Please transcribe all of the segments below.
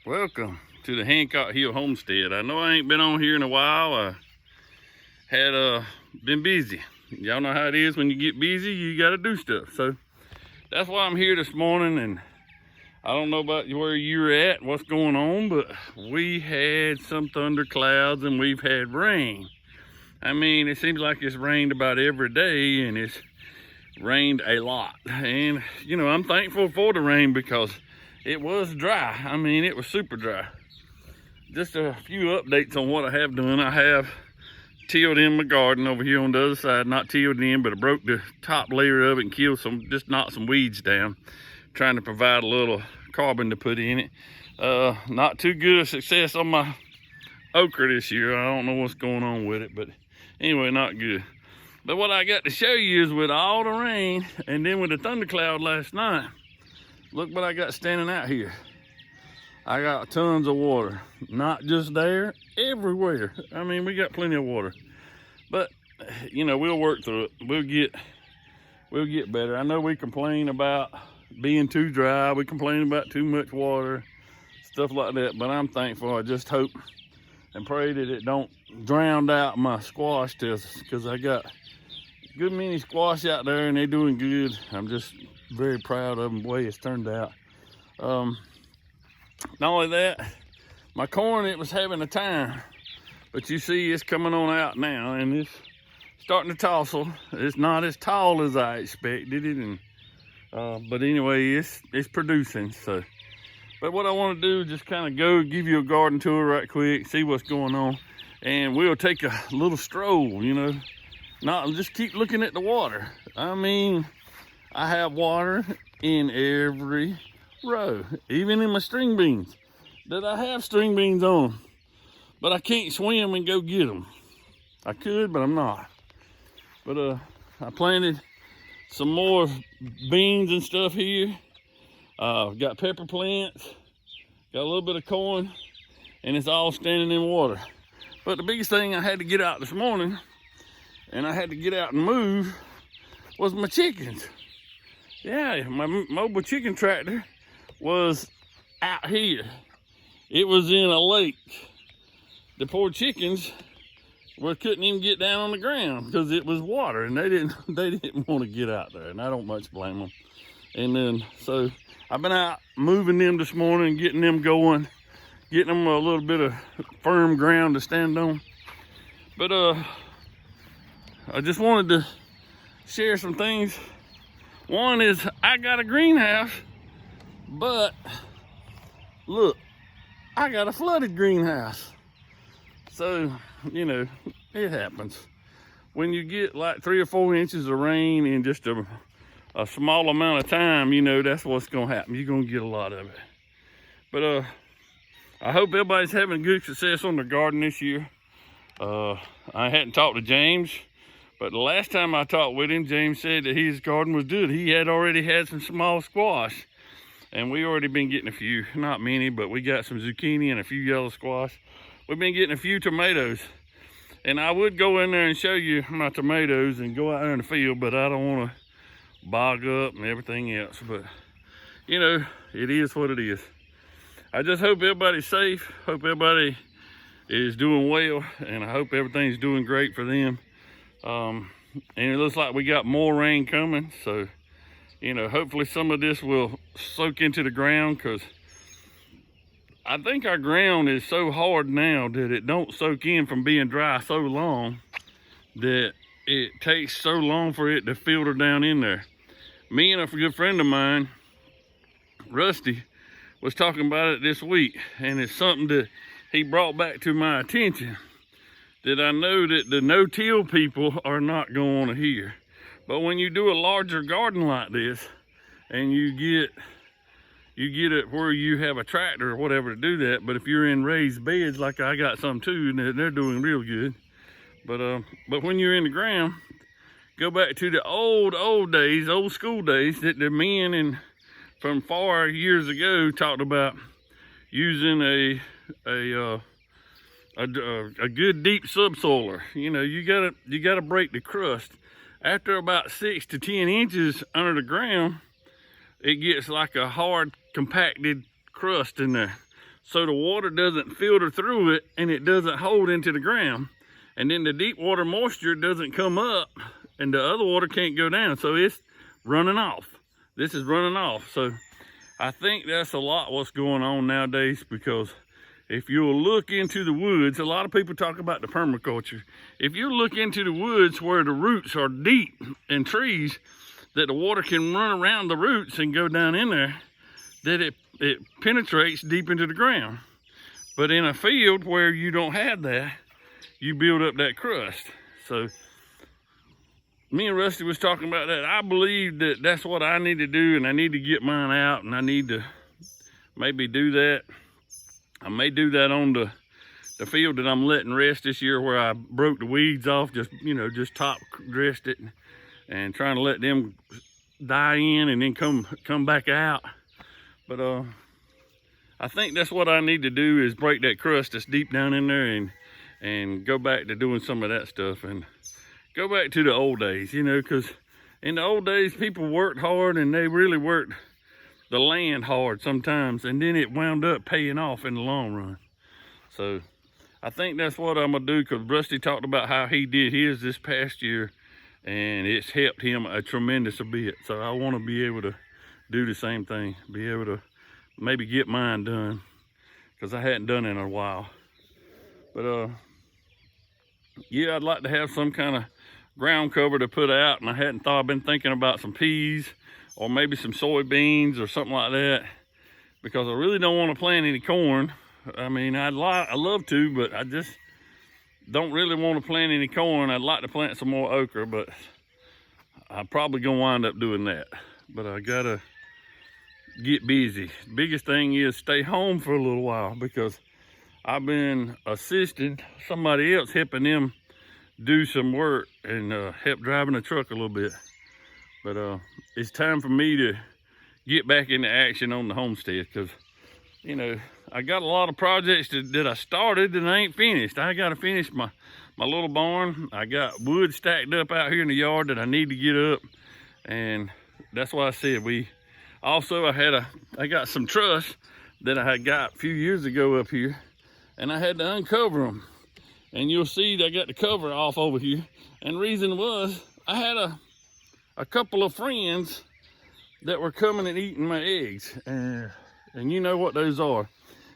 Welcome to the Hancock Hill Homestead. I know I ain't been on here in a while. I had been busy. Y'all know how it is when you get busy, you gotta do stuff. So that's why I'm here this morning, and I don't know about where you're at, what's going on, but we had some thunderclouds and we've had rain. I mean, it seems like it's rained about every day, and it's rained a lot. And you know, I'm thankful for the rain because it was dry. I mean, it was super dry. Just a few updates on what I have done. I have tilled in my garden over here on the other side. Not tilled in, but I broke the top layer of it and killed just knocked some weeds down, trying to provide a little carbon to put in it. Not too good a success on my okra this year. I don't know what's going on with it, but anyway, not good. But what I got to show you is with all the rain and then with the thundercloud last night, look what I got standing out here. I got tons of water, not just there, everywhere. I mean, we got plenty of water, but you know, we'll work through it. We'll get better. I know we complain about being too dry. We complain about too much water, stuff like that, but I'm thankful. I just hope and pray that it don't drown out my squash because I got a good many squash out there and they're doing good. I'm just very proud of them, the way it's turned out. Not only that, my corn, it was having a time, but you see it's coming on out now and it's starting to tossle. It's not as tall as I expected it, and but anyway, it's producing. So, but what I want to do is just kind of go give you a garden tour right quick, see what's going on, and we'll take a little stroll, you know, not just keep looking at the water. I mean, I have water in every row, even in my string beans that I have string beans on, but I can't swim and go get them. I could, but I'm not. But I planted some more beans and stuff here. Got pepper plants, got a little bit of corn, and it's all standing in water. But the biggest thing I had to get out this morning, and I had to get out and move, was my chickens. Yeah, my mobile chicken tractor was out here. It was in a lake. The poor chickens couldn't even get down on the ground because it was water, and they didn't want to get out there, and I don't much blame them. And then so I've been out moving them this morning, getting them going, getting them a little bit of firm ground to stand on. But I just wanted to share some things. One is I got a greenhouse, but look, I got a flooded greenhouse. So, you know, it happens. When you get like 3 or 4 inches of rain in just a small amount of time, you know, that's what's gonna happen. You're gonna get a lot of it. But I hope everybody's having good success on their garden this year. I hadn't talked to James, but the last time I talked with him, James said that his garden was good. He had already had some small squash, and we already been getting a few, not many, but we got some zucchini and a few yellow squash. We've been getting a few tomatoes, and I would go in there and show you my tomatoes and go out there in the field, but I don't want to bog up and everything else. But you know, it is what it is. I just hope everybody's safe, hope everybody is doing well, and I hope everything's doing great for them. And it looks like we got more rain coming, so you know, hopefully some of this will soak into the ground, because I think our ground is so hard now that it don't soak in from being dry so long that it takes so long for it to filter down in there. Me and a good friend of mine, Rusty, was talking about it this week, and it's something that he brought back to my attention that I know that the no-till people are not going to hear. But when you do a larger garden like this, and you get it where you have a tractor or whatever to do that, but if you're in raised beds like I got some too, they're doing real good. But when you're in the ground, go back to the old days, old school days, that the men and from far years ago talked about using a good deep subsoiler. You know, you gotta break the crust. After about 6 to 10 inches under the ground, it gets like a hard compacted crust in there. so the water doesn't filter through it and it doesn't hold into the ground. And then the deep water moisture doesn't come up and the other water can't go down. So it's running off. This is running off. So I think that's a lot what's going on nowadays, because if you'll look into the woods, a lot of people talk about the permaculture. If you look into the woods where the roots are deep in trees, that the water can run around the roots and go down in there, that it penetrates deep into the ground. But in a field where you don't have that, you build up that crust. So me and Rusty was talking about that. I believe that that's what I need to do, and I need to get mine out, and I need to maybe do that. I may do that on the field that I'm letting rest this year, where I broke the weeds off, just top dressed it and trying to let them die in and then come back out. But I think that's what I need to do, is break that crust that's deep down in there and go back to doing some of that stuff and go back to the old days, because in the old days people worked hard and they really worked the land hard sometimes, and then it wound up paying off in the long run. So I think that's what I'm gonna do, because Rusty talked about how he did his this past year and it's helped him a tremendous bit. So I want to be able to do the same thing, be able to maybe get mine done, because I hadn't done it in a while. But yeah, I'd like to have some kind of ground cover to put out, and I've been thinking about some peas or maybe some soybeans or something like that, because I really don't want to plant any corn. I mean, I love to, but I just don't really want to plant any corn. I'd like to plant some more okra, but I'm probably gonna wind up doing that. But I gotta get busy. Biggest thing is stay home for a little while, because I've been assisting somebody else, helping them do some work and help driving the truck a little bit. But it's time for me to get back into action on the homestead, because I got a lot of projects that I started and I ain't finished. I got to finish my little barn. I got wood stacked up out here in the yard that I need to get up, and that's why I said I got some truss that I had got a few years ago up here, and I had to uncover them. And you'll see I got the cover off over here. And the reason was I had a couple of friends that were coming and eating my eggs, and you know what those are.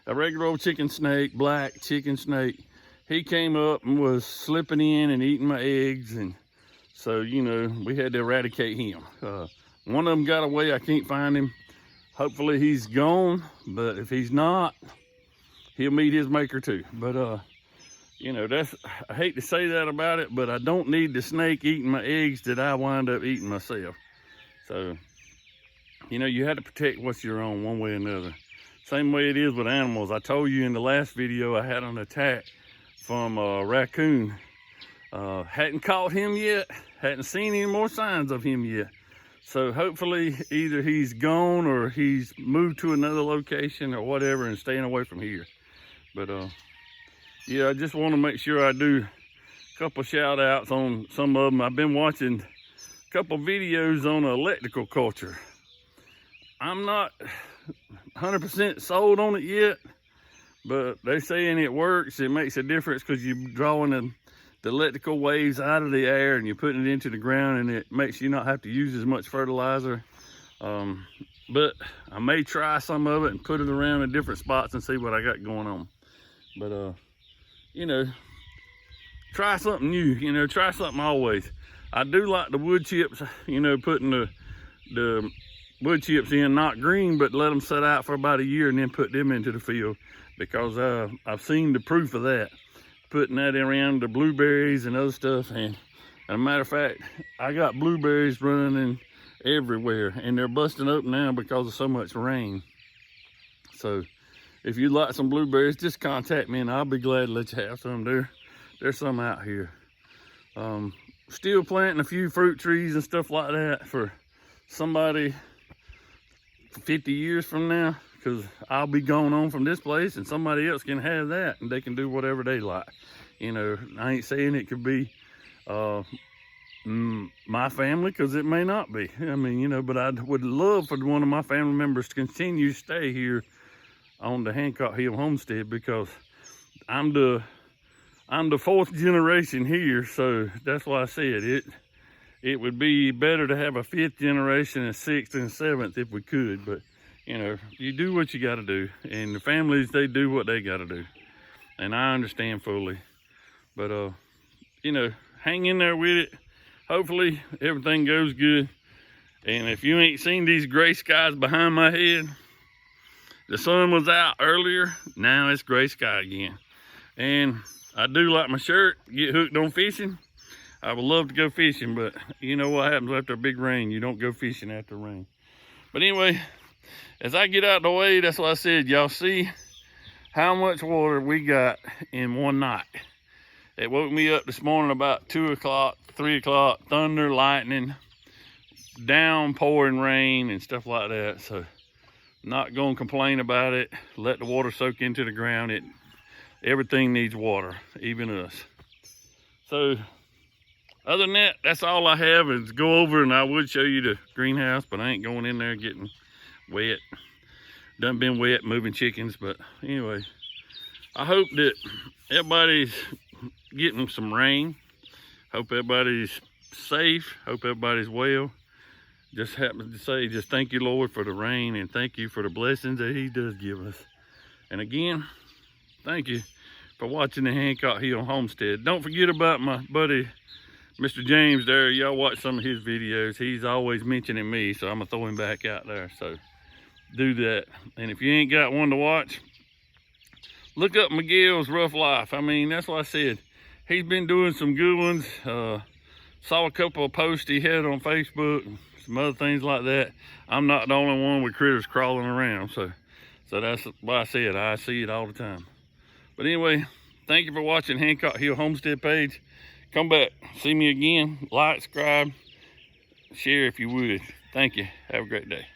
A regular old chicken snake, black chicken snake. He came up and was slipping in and eating my eggs, and so we had to eradicate him. One of them got away. I can't find him. Hopefully he's gone, but if he's not, he'll meet his maker too. But I hate to say that about it, but I don't need the snake eating my eggs that I wind up eating myself. So you have to protect what's your own one way or another. Same way it is with animals. I told you in the last video I had an attack from a raccoon. Hadn't caught him yet, hadn't seen any more signs of him yet. So hopefully either he's gone or he's moved to another location or whatever and staying away from here. But yeah, I just want to make sure I do a couple shout outs on some of them. I've been watching a couple videos on electrical culture. I'm not 100% sold on it yet, but they're saying it works. It makes a difference because you're drawing the electrical waves out of the air and you're putting it into the ground, and it makes you not have to use as much fertilizer. But I may try some of it and put it around in different spots and see what I got going on. But try something new, try something always. I do like the wood chips, putting the wood chips in, not green, but let them set out for about a year and then put them into the field, because I've seen the proof of that, putting that around the blueberries and other stuff. And as a matter of fact, I got blueberries running everywhere, and they're busting up now because of so much rain. So if you'd like some blueberries, just contact me and I'll be glad to let you have some. There's some out here. Still planting a few fruit trees and stuff like that for somebody 50 years from now, because I'll be going on from this place and somebody else can have that and they can do whatever they like. I ain't saying it could be my family, because it may not be. I mean, but I would love for one of my family members to continue to stay here on the Hancock Hill homestead, because I'm the 4th generation here, so that's why I said it would be better to have a 5th generation and 6th and 7th if we could. But you know, you do what you got to do, and the families, they do what they got to do, and I understand fully. But you know, hang in there with it. Hopefully everything goes good. And if you ain't seen these gray skies behind my head, the sun was out earlier, now it's gray sky again. And I do like my shirt, get hooked on fishing. I would love to go fishing, but you know what happens after a big rain? You don't go fishing after rain. But anyway, as I get out the way, that's what I said. Y'all see how much water we got in one night. It woke me up this morning about 2 o'clock, 3 o'clock, thunder, lightning, downpouring rain and stuff like that. So not gonna complain about it. Let the water soak into the ground. Everything needs water, even us. So other than that, that's all I have is go over, and I would show you the greenhouse, but I ain't going in there getting wet. Done been wet moving chickens. But anyway, I hope that everybody's getting some rain. Hope everybody's safe. Hope everybody's well. Just happen to say, just thank you, Lord, for the rain, and thank you for the blessings that he does give us. And again, thank you for watching the Hancock Hill Homestead. Don't forget about my buddy, Mr. James there. Y'all watch some of his videos. He's always mentioning me, so I'm gonna throw him back out there. So do that. And if you ain't got one to watch, look up Miguel's Rough Life. I mean, that's what I said. He's been doing some good ones. Saw a couple of posts he had on Facebook, and some other things like that. I'm not the only one with critters crawling around. So that's why I said I see it all the time. But anyway, thank you for watching Hancock Hill Homestead page. Come back, see me again, like, subscribe, share if you would. Thank you. Have a great day.